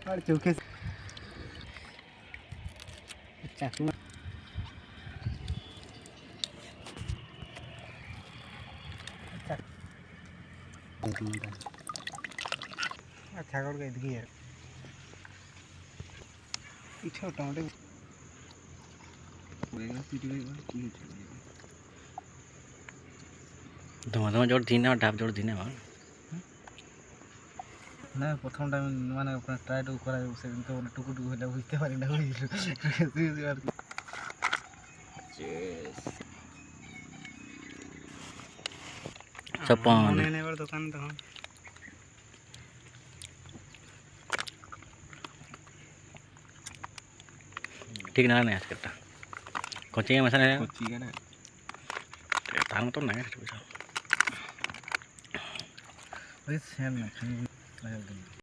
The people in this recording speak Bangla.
আর চোখে চাকু ছাগল কে এদিকে পিঠে টমেটো ধোঁয়া ধোঁয়া জোর দিনে ডাব জোর দিনে না প্রথমটা আমি মানে আপনার ট্রাইটুকু করা সেদিনকে মানে টুকুটুকু হলে বুঝতে পারি না সব মনে নেবার দোকান তখন ঠিক না না আজকেরটা কোচিং এ মেশানো তার মতন না ওই সেম না